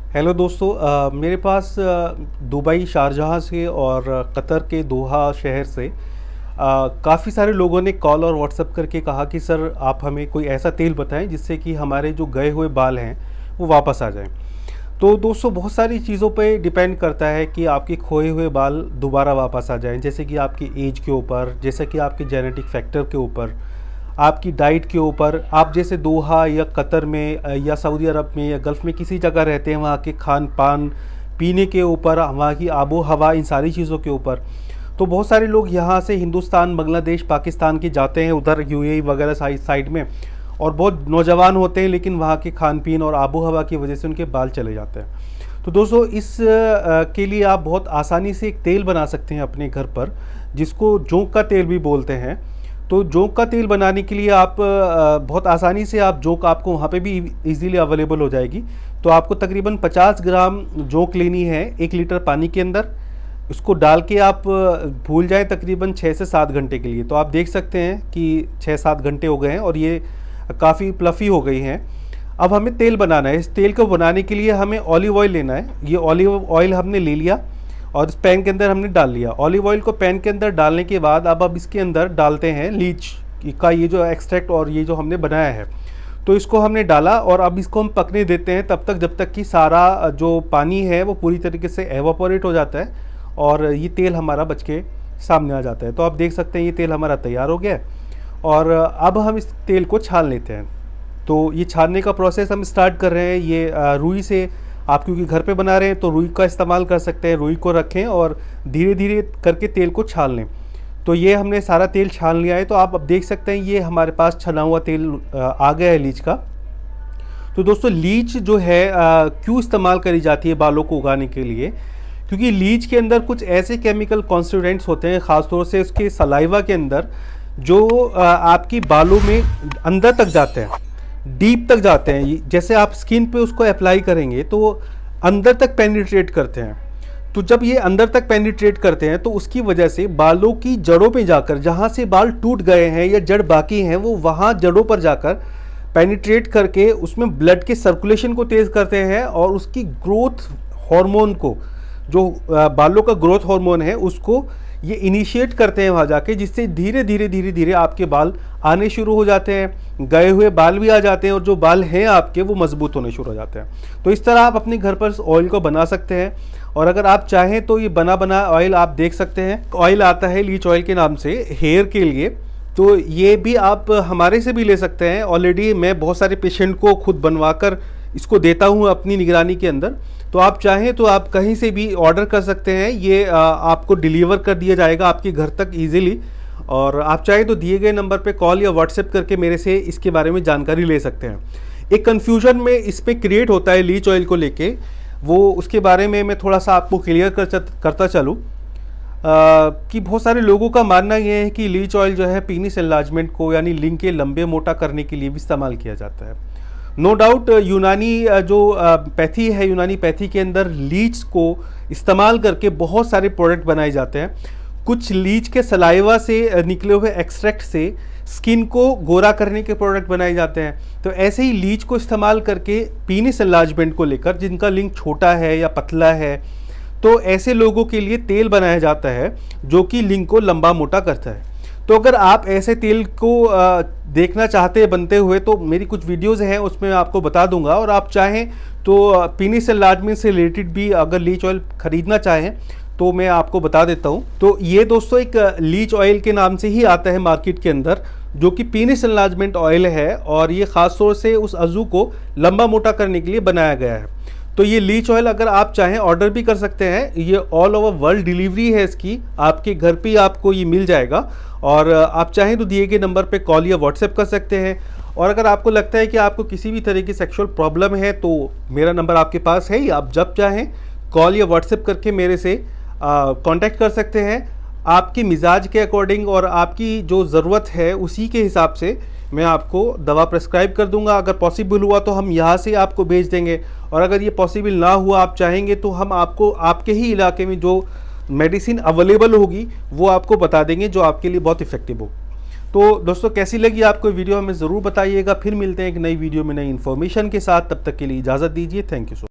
Hello दोस्तों, मेरे पास Dubai Sharjah से और कतर के दोहा शहर से काफ़ी सारे लोगों ने कॉल और व्हाट्सएप करके कहा कि सर आप हमें कोई ऐसा तेल बताएं जिससे कि हमारे जो गए हुए बाल हैं वो वापस आ जाएं। तो दोस्तों बहुत सारी चीज़ों पे डिपेंड करता है कि आपके खोए हुए बाल दोबारा वापस आ जाएं, जैसे कि आपकी एज के ऊपर, जैसे कि आपके जेनेटिक फैक्टर के ऊपर, आपकी डाइट के ऊपर। आप जैसे दोहा या कतर में या सऊदी अरब में या गल्फ़ में किसी जगह रहते हैं, वहाँ के खान पान पीने के ऊपर, वहाँ की आबो हवा, इन सारी चीज़ों के ऊपर। तो बहुत सारे लोग यहाँ से हिंदुस्तान, बांग्लादेश, पाकिस्तान के जाते हैं उधर यूएई वगैरह साइड में, और बहुत नौजवान होते हैं, लेकिन वहाँ के खान पीन और आबो हवा की वजह से उनके बाल चले जाते हैं। तो दोस्तों इस के लिए आप बहुत आसानी से एक तेल बना सकते हैं अपने घर पर, जिसको जोंक का तेल भी बोलते हैं। तो जोंक का तेल बनाने के लिए आप बहुत आसानी से आप जोंक आपको वहाँ पे भी इजीली अवेलेबल हो जाएगी। तो आपको तकरीबन 50 ग्राम जोंक लेनी है 1 लीटर पानी के अंदर। उसको डाल के आप भूल जाएं तकरीबन 6 से 7 घंटे के लिए। तो आप देख सकते हैं कि 6-7 घंटे हो गए हैं और ये काफ़ी प्लफ़ी हो गई हैं। अब हमें तेल बनाना है। इस तेल को बनाने के लिए हमें ऑलिव ऑयल लेना है। ये ऑलिव ऑयल हमने ले लिया और इस पैन के अंदर हमने डाल लिया। ऑलिव ऑयल को पैन के अंदर डालने के बाद अब इसके अंदर डालते हैं लीच का ये जो एक्सट्रैक्ट और ये जो हमने बनाया है, तो इसको हमने डाला और अब इसको हम पकने देते हैं तब तक जब तक कि सारा जो पानी है वो पूरी तरीके से एवापोरेट हो जाता है और ये तेल हमारा बच के सामने आ जाता है। तो आप देख सकते हैं ये तेल हमारा तैयार हो गया है और अब हम इस तेल को छान लेते हैं। तो ये छानने का प्रोसेस हम स्टार्ट कर रहे हैं। ये रुई से, आप क्योंकि घर पे बना रहे हैं तो रुई का इस्तेमाल कर सकते हैं। रुई को रखें और धीरे धीरे करके तेल को छान लें। तो ये हमने सारा तेल छान लिया है। तो आप अब देख सकते हैं ये हमारे पास छना हुआ तेल आ गया है लीच का। तो दोस्तों लीच जो है क्यों इस्तेमाल करी जाती है बालों को उगाने के लिए? क्योंकि लीच के अंदर कुछ ऐसे केमिकल कॉन्स्टिट्यूएंट्स होते हैं, ख़ासतौर से उसके सलाइवा के अंदर, जो आपकी बालों में अंदर तक जाते हैं, डीप तक जाते हैं। जैसे आप स्किन पे उसको अप्लाई करेंगे तो वो अंदर तक पेनिट्रेट करते हैं। तो जब ये अंदर तक पेनिट्रेट करते हैं तो उसकी वजह से बालों की जड़ों पे जाकर, जहाँ से बाल टूट गए हैं या जड़ बाकी हैं, वो वहाँ जड़ों पर जाकर पेनिट्रेट करके उसमें ब्लड के सर्कुलेशन को तेज़ करते हैं और उसकी ग्रोथ हार्मोन को, जो बालों का ग्रोथ हार्मोन है, उसको ये इनिशिएट करते हैं वहाँ जाके, जिससे धीरे धीरे आपके बाल आने शुरू हो जाते हैं। गए हुए बाल भी आ जाते हैं और जो बाल हैं आपके वो मजबूत होने शुरू हो जाते हैं। तो इस तरह आप अपने घर पर ऑयल को बना सकते हैं। और अगर आप चाहें तो ये बना ऑयल आप देख सकते हैं। ऑयल आता है लीच ऑयल के नाम से हेयर के लिए, तो ये भी आप हमारे से भी ले सकते हैं। ऑलरेडी मैं बहुत सारे पेशेंट को खुद बनवा कर इसको देता हूँ अपनी निगरानी के अंदर। तो आप चाहें तो आप कहीं से भी ऑर्डर कर सकते हैं। ये आपको डिलीवर कर दिया जाएगा आपके घर तक इजीली। और आप चाहें तो दिए गए नंबर पे कॉल या व्हाट्सएप करके मेरे से इसके बारे में जानकारी ले सकते हैं। एक कन्फ्यूजन में इस पर क्रिएट होता है लीच ऑयल को लेके, वो उसके बारे में मैं थोड़ा सा आपको क्लियर करता चलूँ कि बहुत सारे लोगों का मानना यह है कि लीच ऑयल जो है पीनिस एनलार्जमेंट को, यानी लिंग के लंबे मोटा करने के लिए भी इस्तेमाल किया जाता है। नो डाउट यूनानी जो पैथी है, यूनानी पैथी के अंदर लीच को इस्तेमाल करके बहुत सारे प्रोडक्ट बनाए जाते हैं। कुछ लीच के सलाइवा से निकले हुए एक्सट्रैक्ट से स्किन को गोरा करने के प्रोडक्ट बनाए जाते हैं। तो ऐसे ही लीच को इस्तेमाल करके पीनिस एनलार्जमेंट को लेकर, जिनका लिंग छोटा है या पतला है, तो ऐसे लोगों के लिए तेल बनाया जाता है जो कि लिंग को लंबा मोटा करता है। तो अगर आप ऐसे तेल को देखना चाहते हैं बनते हुए, तो मेरी कुछ वीडियोज़ हैं उसमें आपको बता दूंगा। और आप चाहें तो पीनिस एनलार्जमेंट से रिलेटेड भी अगर लीच ऑयल ख़रीदना चाहें तो मैं आपको बता देता हूं। तो ये दोस्तों एक लीच ऑयल के नाम से ही आता है मार्केट के अंदर, जो कि पीनिस एनलार्जमेंट ऑयल है और ये ख़ास तौर से उस अज़ू को लंबा मोटा करने के लिए बनाया गया है। तो ये लीच ऑयल अगर आप चाहें ऑर्डर भी कर सकते हैं। ये ऑल ओवर वर्ल्ड डिलीवरी है इसकी, आपके घर पे ही आपको ये मिल जाएगा। और आप चाहें तो दिए गए नंबर पे कॉल या व्हाट्सएप कर सकते हैं। और अगर आपको लगता है कि आपको किसी भी तरह की सेक्सुअल प्रॉब्लम है तो मेरा नंबर आपके पास है ही, आप जब चाहें कॉल या व्हाट्सएप करके मेरे से कांटेक्ट कर सकते हैं। आपकी मिजाज के अकॉर्डिंग और आपकी जो ज़रूरत है उसी के हिसाब से मैं आपको दवा प्रेस्क्राइब कर दूंगा। अगर पॉसिबल हुआ तो हम यहाँ से आपको भेज देंगे, और अगर ये पॉसिबल ना हुआ, आप चाहेंगे तो हम आपको आपके ही इलाके में जो मेडिसिन अवेलेबल होगी वो आपको बता देंगे, जो आपके लिए बहुत इफेक्टिव हो। तो दोस्तों कैसी लगी आपको वीडियो हमें ज़रूर बताइएगा। फिर मिलते हैं एक नई वीडियो में नई इन्फॉर्मेशन के साथ। तब तक के लिए इजाज़त दीजिए। Thank you so much.